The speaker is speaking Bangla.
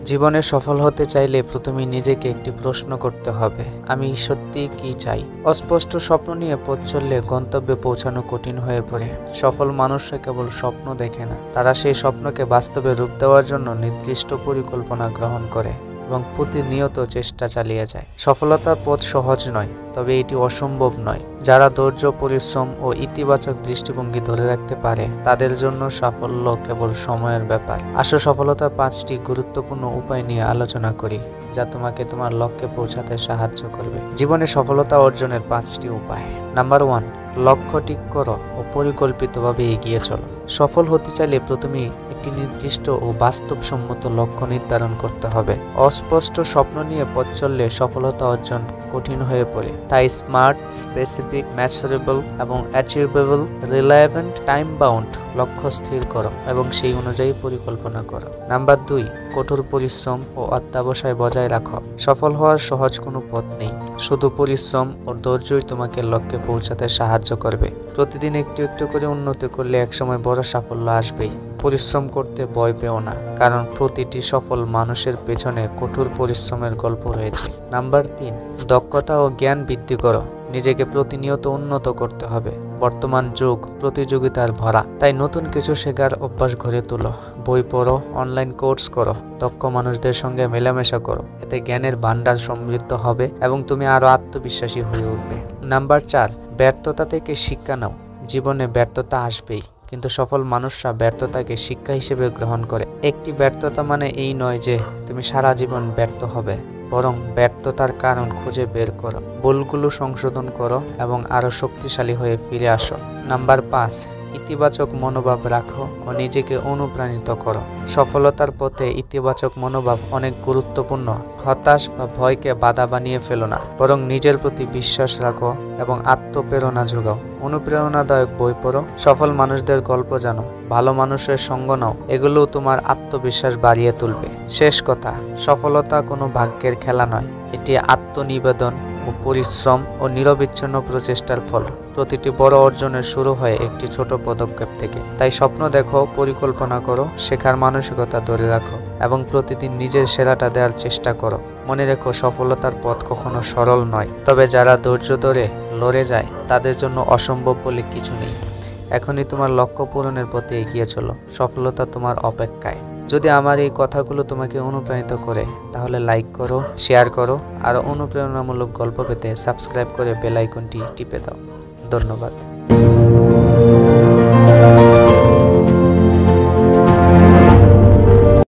জীবনে সফল হতে চাইলে প্রথমে নিজেকে একটি প্রশ্ন করতে হবে, আমি সত্যি কি চাই। অস্পষ্ট স্বপ্ন নিয়ে পথ চললে গন্তব্যে পৌঁছানো কঠিন হয়ে পড়ে। সফল মানুষরা কেবল স্বপ্ন দেখে না, তারা সেই স্বপ্নকে বাস্তবে রূপ দেওয়ার জন্য নির্দিষ্ট পরিকল্পনা গ্রহণ করে এবং প্রতিনিয়ত চেষ্টা চালিয়ে যায়। সফলতার পথ সহজ নয়, তবে এটি অসম্ভব নয়। যারা ধৈর্য, পরিশ্রম ও ইতিবাচক দৃষ্টিভঙ্গি ধরে রাখতে পারে তাদের জন্য সাফল্য কেবল সময়ের ব্যাপার। আসো সফলতার 5টি গুরুত্বপূর্ণ উপায় নিয়ে আলোচনা করি, যা তোমাকে তোমার লক্ষ্যে পৌঁছাতে সাহায্য করবে। জীবনে সফলতা অর্জনের 5টি উপায়। নাম্বার 1, লক্ষ্য ঠিক করো ও পরিকল্পিতভাবে এগিয়ে চলো। সফল হতে চাইলে প্রথমে একটি নির্দিষ্ট ও বাস্তবসম্মত লক্ষ্য নির্ধারণ করতে হবে। অস্পষ্ট স্বপ্ন নিয়ে পথ চললে সফলতা অর্জন কঠিন হয়ে পড়ে। তাই স্মার্ট, স্পেসিফিক, মেজারেবল এবং অ্যাচিভেবল, রিলায়েবল, টাইম বাউন্ড লক্ষ্য স্থির করো এবং সেই অনুযায়ী পরিকল্পনা করো। নাম্বার 2, কঠোর পরিশ্রম ও অধ্যবসায় বজায় রাখো। সফল হওয়ার সহজ কোনো পথ নেই, শুধু পরিশ্রম ও ধৈর্যই তোমাকে লক্ষ্যে পৌঁছাতে সাহায্য করবে। প্রতিদিন একটু একটু করে উন্নতি করলে একসময় বড় সাফল্য আসবেই। পরিশ্রম করতে ভয় পেও না, কারণ প্রতিটি সফল মানুষের পেছনে কঠোর পরিশ্রমের গল্প রয়েছে। নাম্বার 3, দক্ষতা ও জ্ঞান বৃদ্ধি করো। নিজেকে প্রতিনিয়ত উন্নত করতে হবে। বর্তমান যুগ প্রতিযোগিতার ভরা, তাই নতুন কিছু শেখার অভ্যাস গড়ে তোলো। বই পড়ো, অনলাইন কোর্স করো, দক্ষ মানুষদের সঙ্গে মেলামেশা করো। এতে জ্ঞানের ভান্ডার সমৃদ্ধ হবে এবং তুমি আরো আত্মবিশ্বাসী হয়ে উঠবে। নাম্বার 4, ব্যর্থতা থেকে শিক্ষা নাও। জীবনে ব্যর্থতা আসবেই, কিন্তু সফল মানুষরা ব্যর্থতাকে শিক্ষা হিসেবে গ্রহণ করে। একটি ব্যর্থতা মানে এই নয় যে তুমি সারা জীবন ব্যর্থ হবে, বরং ব্যর্থতার কারণ খুঁজে বের করো, ভুলগুলো সংশোধন করো এবং আরো শক্তিশালী হয়ে ফিরে আসো। নাম্বার 5, ইতিবাচক মনোভাব রাখো ও নিজেকে অনুপ্রাণিত করো। সফলতার পথে ইতিবাচক মনোভাব অনেক গুরুত্বপূর্ণ। হতাশ বা ভয়কে বাধা বানিয়ে ফেলো না, বরং নিজের প্রতি বিশ্বাস রাখো এবং আত্মপ্রেরণা যোগাও। অনুপ্রেরণাদায়ক বই পড়ো, সফল মানুষদের গল্প জানো, ভালো মানুষের সঙ্গ নাও, এগুলোও তোমার আত্মবিশ্বাস বাড়িয়ে তুলবে। শেষ কথা, সফলতা কোনো ভাগ্যের খেলা নয়, এটি আত্মনিবেদন ও পরিশ্রম ও নিরবিচ্ছিন্ন প্রচেষ্টার ফল। প্রতিটি বড় অর্জনের শুরু হয় একটি ছোট পদক্ষেপ থেকে। তাই স্বপ্ন দেখো, পরিকল্পনা করো, শেখার মানসিকতা ধরে রাখো এবং প্রতিদিন নিজের সেরাটা দেওয়ার চেষ্টা করো। মনে রেখো, সফলতার পথ কখনো সরল নয়, তবে যারা ধৈর্য ধরে লড়ে যায় তাদের জন্য অসম্ভব বলে কিছু নেই। এখনই তোমার লক্ষ্য পূরণের পথে এগিয়ে চলো, সফলতা তোমার অপেক্ষায়। যদি আমার এই কথাগুলো তোমাকে অনুপ্রাণিত করে তাহলে লাইক করো, শেয়ার করো, আর অনুপ্রেরণামূলক গল্প পেতে সাবস্ক্রাইব করে বেল আইকনটি টিপে দাও। ধন্যবাদ।